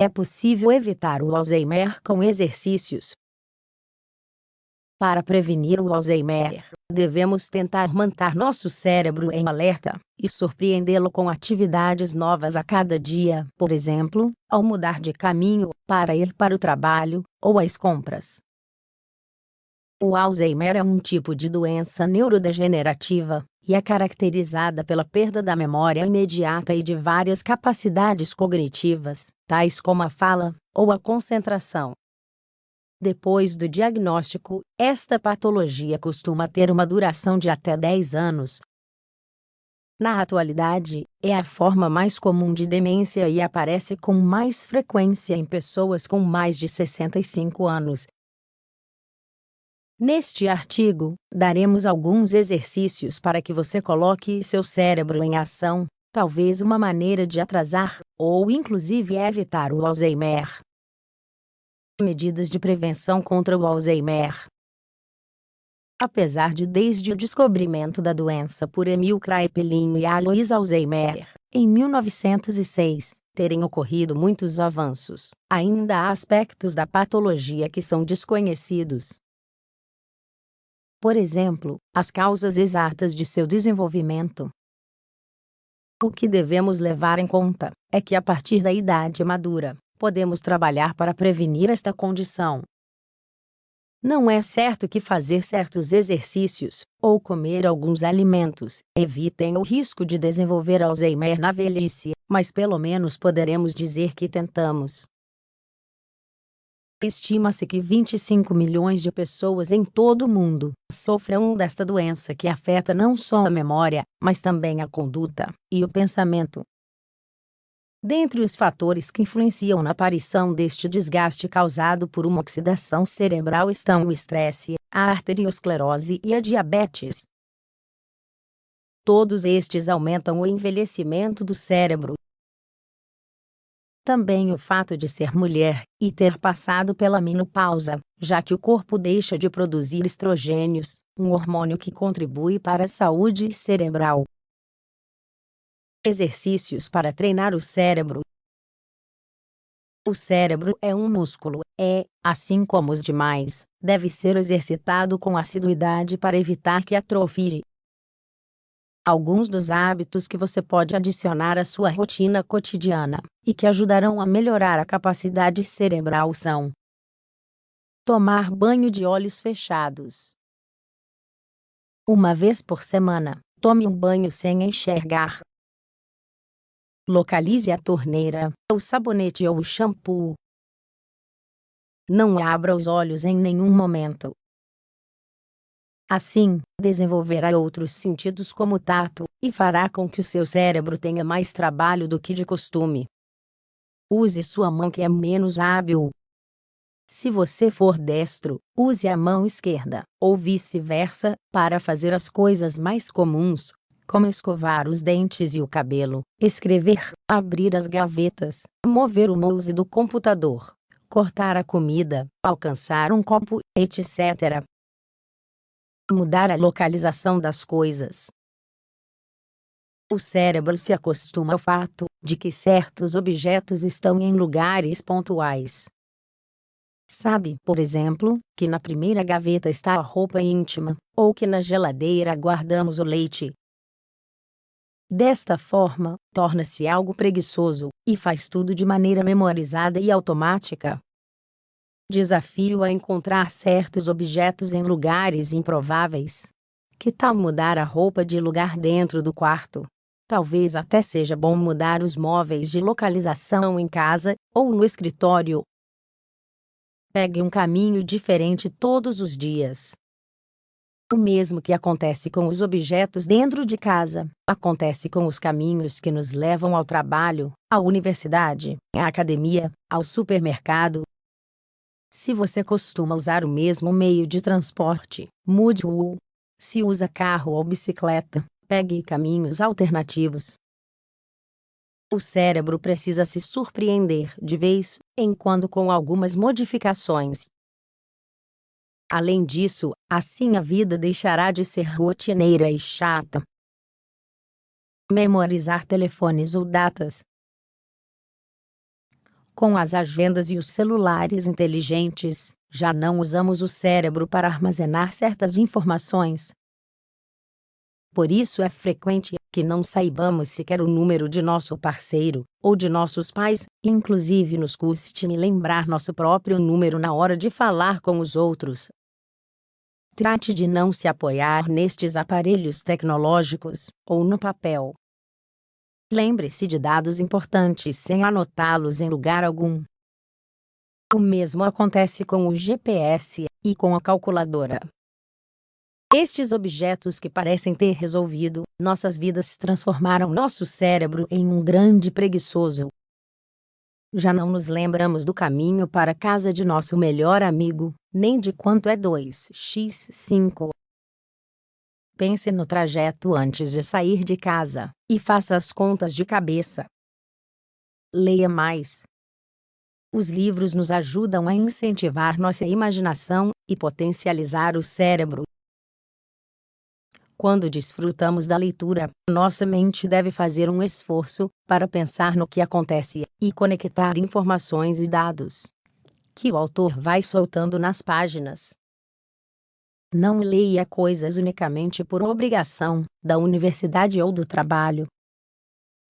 É possível evitar o Alzheimer com exercícios. Para prevenir o Alzheimer, devemos tentar manter nosso cérebro em alerta e surpreendê-lo com atividades novas a cada dia, por exemplo, ao mudar de caminho para ir para o trabalho ou às compras. O Alzheimer é um tipo de doença neurodegenerativa e é caracterizada pela perda da memória imediata e de várias capacidades cognitivas, tais como a fala ou a concentração. Depois do diagnóstico, esta patologia costuma ter uma duração de até 10 anos. Na atualidade, é a forma mais comum de demência e aparece com mais frequência em pessoas com mais de 65 anos. Neste artigo, daremos alguns exercícios para que você coloque seu cérebro em ação, talvez uma maneira de atrasar, ou inclusive evitar o Alzheimer. Medidas de prevenção contra o Alzheimer. Apesar de desde o descobrimento da doença por Emil Kraepelin e Alois Alzheimer, em 1906, terem ocorrido muitos avanços, ainda há aspectos da patologia que são desconhecidos. Por exemplo, as causas exatas de seu desenvolvimento. O que devemos levar em conta é que a partir da idade madura, podemos trabalhar para prevenir esta condição. Não é certo que fazer certos exercícios, ou comer alguns alimentos, evitem o risco de desenvolver Alzheimer na velhice, mas pelo menos poderemos dizer que tentamos. Estima-se que 25 milhões de pessoas em todo o mundo sofram desta doença que afeta não só a memória, mas também a conduta e o pensamento. Dentre os fatores que influenciam na aparição deste desgaste causado por uma oxidação cerebral estão o estresse, a arteriosclerose e a diabetes. Todos estes aumentam o envelhecimento do cérebro. Também o fato de ser mulher e ter passado pela menopausa, já que o corpo deixa de produzir estrogênios, um hormônio que contribui para a saúde cerebral. Exercícios para treinar o cérebro. O cérebro é um músculo, assim como os demais, deve ser exercitado com assiduidade para evitar que atrofie. Alguns dos hábitos que você pode adicionar à sua rotina cotidiana e que ajudarão a melhorar a capacidade cerebral são: tomar banho de olhos fechados. Uma vez por semana, tome um banho sem enxergar. Localize a torneira, o sabonete ou o shampoo. Não abra os olhos em nenhum momento. Assim, desenvolverá outros sentidos como o tato, e fará com que o seu cérebro tenha mais trabalho do que de costume. Use sua mão que é menos hábil. Se você for destro, use a mão esquerda, ou vice-versa, para fazer as coisas mais comuns, como escovar os dentes e o cabelo, escrever, abrir as gavetas, mover o mouse do computador, cortar a comida, alcançar um copo, etc. Mudar a localização das coisas. O cérebro se acostuma ao fato de que certos objetos estão em lugares pontuais. Sabe, por exemplo, que na primeira gaveta está a roupa íntima, ou que na geladeira guardamos o leite. Desta forma, torna-se algo preguiçoso, e faz tudo de maneira memorizada e automática. Desafio a encontrar certos objetos em lugares improváveis. Que tal mudar a roupa de lugar dentro do quarto? Talvez até seja bom mudar os móveis de localização em casa, ou no escritório. Pegue um caminho diferente todos os dias. O mesmo que acontece com os objetos dentro de casa, acontece com os caminhos que nos levam ao trabalho, à universidade, à academia, ao supermercado. Se você costuma usar o mesmo meio de transporte, mude-o. Se usa carro ou bicicleta, pegue caminhos alternativos. O cérebro precisa se surpreender de vez em quando com algumas modificações. Além disso, assim a vida deixará de ser rotineira e chata. Memorizar telefones ou datas. Com as agendas e os celulares inteligentes, já não usamos o cérebro para armazenar certas informações. Por isso é frequente que não saibamos sequer o número de nosso parceiro, ou de nossos pais, e inclusive nos custe lembrar nosso próprio número na hora de falar com os outros. Trate de não se apoiar nestes aparelhos tecnológicos, ou no papel. Lembre-se de dados importantes sem anotá-los em lugar algum. O mesmo acontece com o GPS e com a calculadora. Estes objetos que parecem ter resolvido nossas vidas transformaram nosso cérebro em um grande preguiçoso. Já não nos lembramos do caminho para a casa de nosso melhor amigo, nem de quanto é 2x5. Pense no trajeto antes de sair de casa, e faça as contas de cabeça. Leia mais. Os livros nos ajudam a incentivar nossa imaginação e potencializar o cérebro. Quando desfrutamos da leitura, nossa mente deve fazer um esforço para pensar no que acontece e conectar informações e dados que o autor vai soltando nas páginas. Não leia coisas unicamente por obrigação, da universidade ou do trabalho.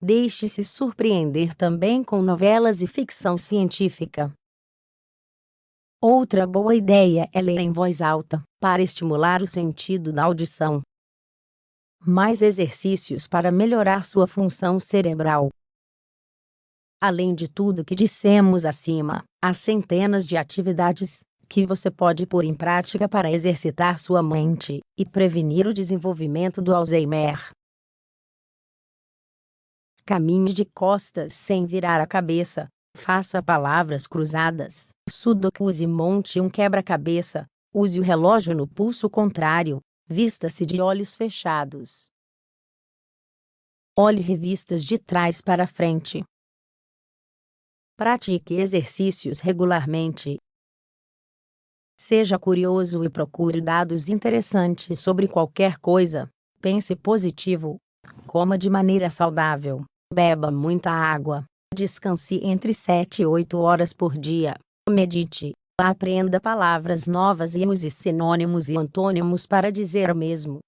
Deixe-se surpreender também com novelas e ficção científica. Outra boa ideia é ler em voz alta, para estimular o sentido da audição. Mais exercícios para melhorar sua função cerebral. Além de tudo que dissemos acima, há centenas de atividades que você pode pôr em prática para exercitar sua mente e prevenir o desenvolvimento do Alzheimer. Caminhe de costas sem virar a cabeça, faça palavras cruzadas, sudokus e monte um quebra-cabeça, use o relógio no pulso contrário, vista-se de olhos fechados. Olhe revistas de trás para frente. Pratique exercícios regularmente. Seja curioso e procure dados interessantes sobre qualquer coisa. Pense positivo. Coma de maneira saudável. Beba muita água. Descanse entre 7 e 8 horas por dia. Medite. Aprenda palavras novas e use sinônimos e antônimos para dizer o mesmo.